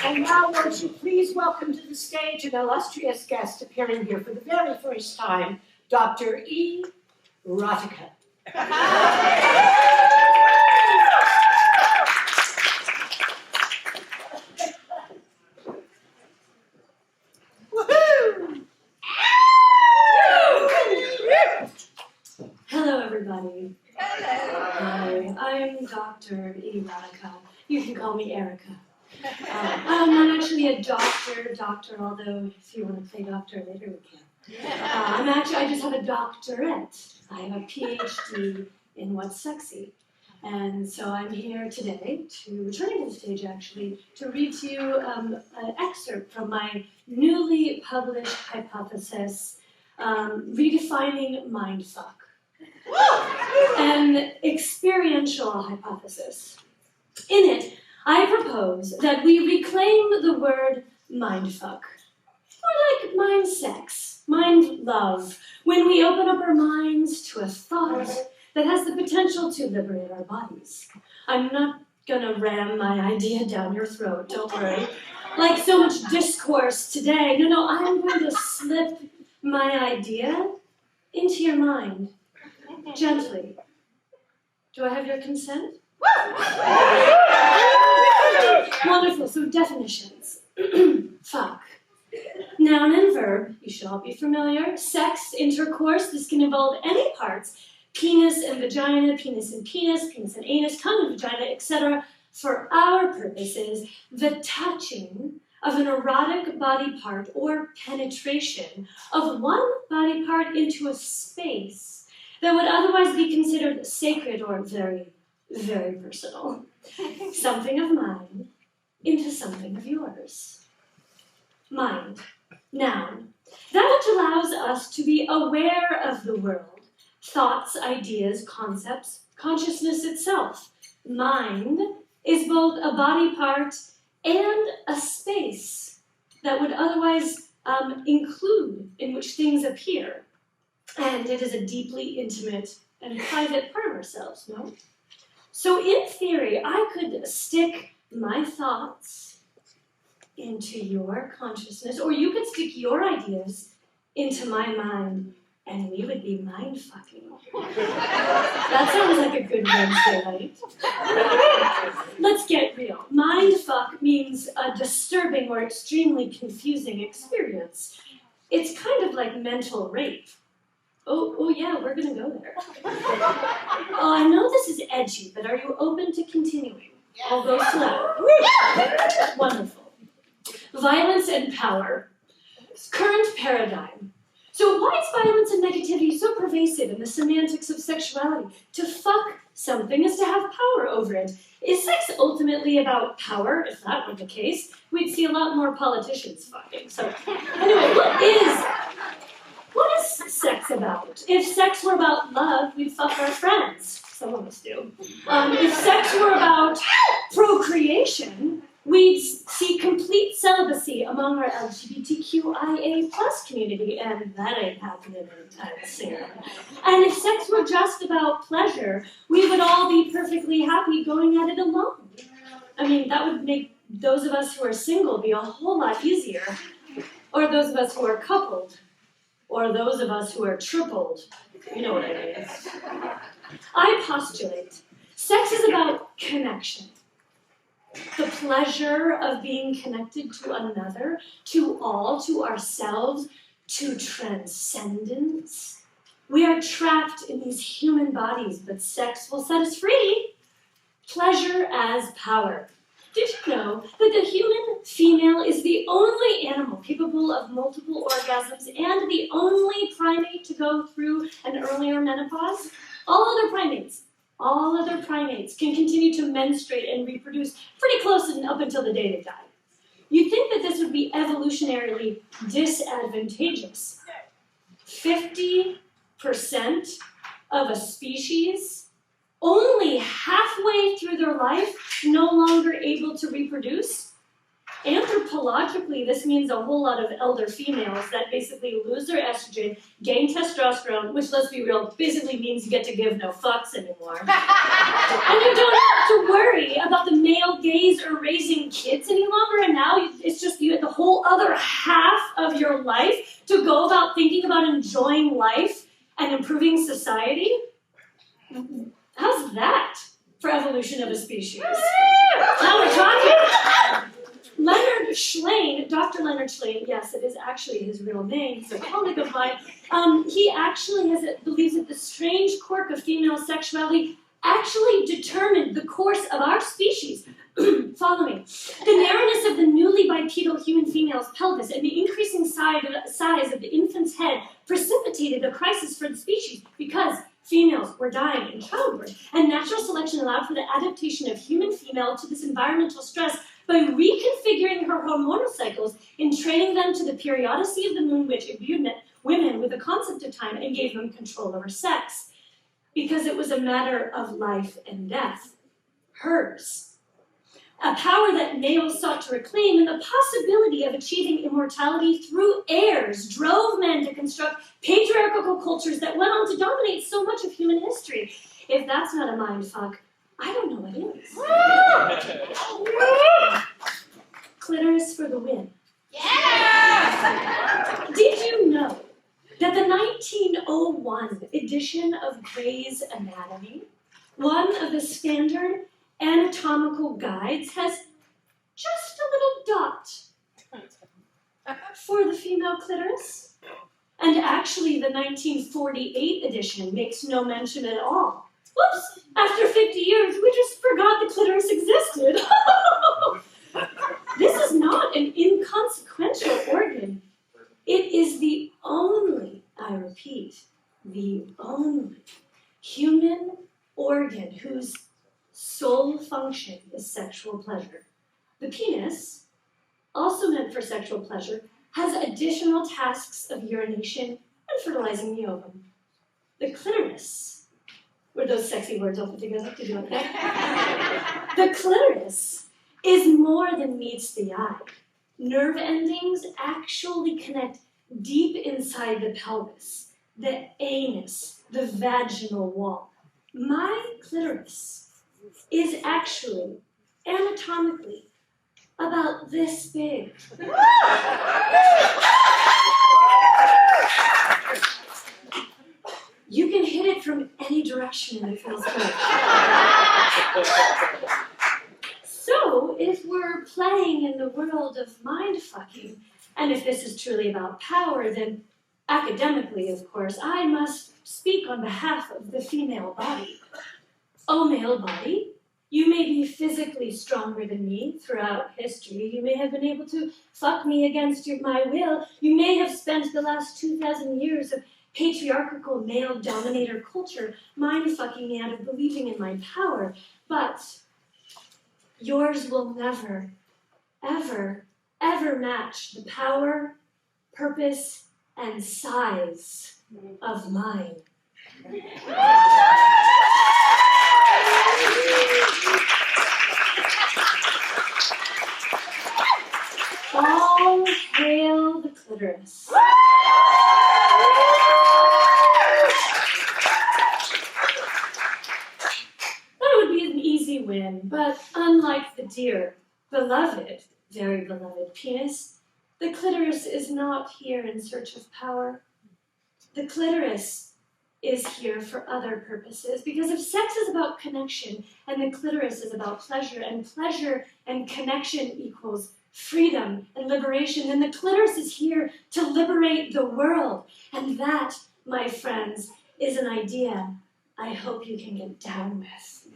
And now won't you please welcome to the stage an illustrious guest appearing here for the very first time, Dr. E Rotica. Hello, everybody. Hi, I'm Dr. E Rotica. You can call me Erica. I'm not actually a doctor, although if you want to play doctor later, we can. I just have a doctorate. I have a PhD in what's sexy. And so I'm here today returning to the stage actually, to read to you an excerpt from my newly published hypothesis, Redefining Mindfuck. An experiential hypothesis. In it, I propose that we reclaim the word mindfuck, or like mind sex, mind love, when we open up our minds to a thought that has the potential to liberate our bodies. I'm not gonna ram my idea down your throat, don't worry. Like so much discourse today, no, I'm going to slip my idea into your mind. Gently. Do I have your consent? Wonderful, so definitions. Fuck. Noun and verb, you should all be familiar. Sex, intercourse, this can involve any parts. Penis and vagina, penis and anus, tongue and vagina, etc. For our purposes, the touching of an erotic body part or penetration of one body part into a space that would otherwise be considered sacred or very, very personal. Something of mine into something of yours. Mind, noun, that which allows us to be aware of the world, thoughts, ideas, concepts, consciousness itself. Mind is both a body part and a space that would otherwise include in which things appear. And it is a deeply intimate and private part of ourselves, no? So in theory, I could stick my thoughts into your consciousness, or you could stick your ideas into my mind, and we would be mind-fucking. That sounds like a good Wednesday night. Let's get real. Mind-fuck means a disturbing or extremely confusing experience. It's kind of like mental rape. Oh yeah, we're gonna go there. Oh, I know this is edgy, but are you open to continuing? I'll go slow. Wonderful. Violence and power. Current paradigm. So why is violence and negativity so pervasive in the semantics of sexuality? To fuck something is to have power over it. Is sex ultimately about power? If that were the case, we'd see a lot more politicians fucking. So anyway, what is sex about? If sex were about love, we'd fuck our friends. Some of us do. If sex were about procreation, we'd see complete celibacy among our LGBTQIA+ community, and that ain't happening anytime soon. And if sex were just about pleasure, we would all be perfectly happy going at it alone. I mean, that would make those of us who are single be a whole lot easier. Or those of us who are coupled. Or those of us who are tripled. You know what I mean. I postulate sex is about connection. The pleasure of being connected to another, to all, to ourselves, to transcendence. We are trapped in these human bodies, but sex will set us free. Pleasure as power. Did you know that the human female is the only animal capable of multiple orgasms and the only primate to go through an earlier menopause? All other primates can continue to menstruate and reproduce pretty close and up until the day they die. You'd think that this would be evolutionarily disadvantageous. 50% of a species only halfway through their life no longer able to reproduce. Anthropologically, this means a whole lot of elder females that basically lose their estrogen, gain testosterone, which, let's be real, basically means you get to give no fucks anymore. And you don't have to worry about the male gaze or raising kids any longer, and now whole other half of your life to go about thinking about enjoying life and improving society? How's that for evolution of a species? Now we're talking. Leonard Schlein, Dr. Leonard Schlein, yes, it is actually his real name, he's a colleague of mine, he actually believes that the strange quirk of female sexuality actually determined the course of our species. Follow me. The narrowness of the newly bipedal human female's pelvis and the increasing size of the infant's head precipitated a crisis for the species because females were dying in childbirth, and natural selection allowed for the adaptation of human female to this environmental stress by reconfiguring her hormonal cycles and training them to the periodicity of the moon, which imbued women with the concept of time and gave them control over sex. Because it was a matter of life and death. Hers. A power that males sought to reclaim, and the possibility of achieving immortality through heirs drove men to construct patriarchal cultures that went on to dominate so much of human history. If that's not a mindfuck, I don't know what is. Clitoris for the win. Yeah! Did you know that the 1901 edition of Gray's Anatomy, one of the standard anatomical guides, has just a little dot for the female clitoris? And actually the 1948 edition makes no mention at all. Whoops! After 50 years, we just forgot the clitoris existed. This is not an inconsequential organ. It is the only, I repeat, the only human organ whose sole function is sexual pleasure. The penis, also meant for sexual pleasure, has additional tasks of urination and fertilizing the ovum. The clitoris, were those sexy words all put together? Did you like that? The clitoris is more than meets the eye. Nerve endings actually connect deep inside the pelvis, the anus, the vaginal wall. My clitoris is actually, anatomically, about this big. You can hit it from any direction and it feels good. So, if we're playing in the world of mind-fucking, and if this is truly about power, then academically, of course, I must speak on behalf of the female body. O male body, you may be physically stronger than me throughout history. You may have been able to fuck me against my will. You may have spent the last 2,000 years of patriarchal male dominator culture mind-fucking me out of believing in my power. But yours will never, ever, ever match the power, purpose, and size of mine. All hail the clitoris. That would be an easy win, but unlike the dear, beloved, very beloved penis, the clitoris is not here in search of power. The clitoris is here for other purposes, because if sex is about connection and the clitoris is about pleasure and connection equals freedom and liberation, then the clitoris is here to liberate the world. And that, my friends, is an idea I hope you can get down with.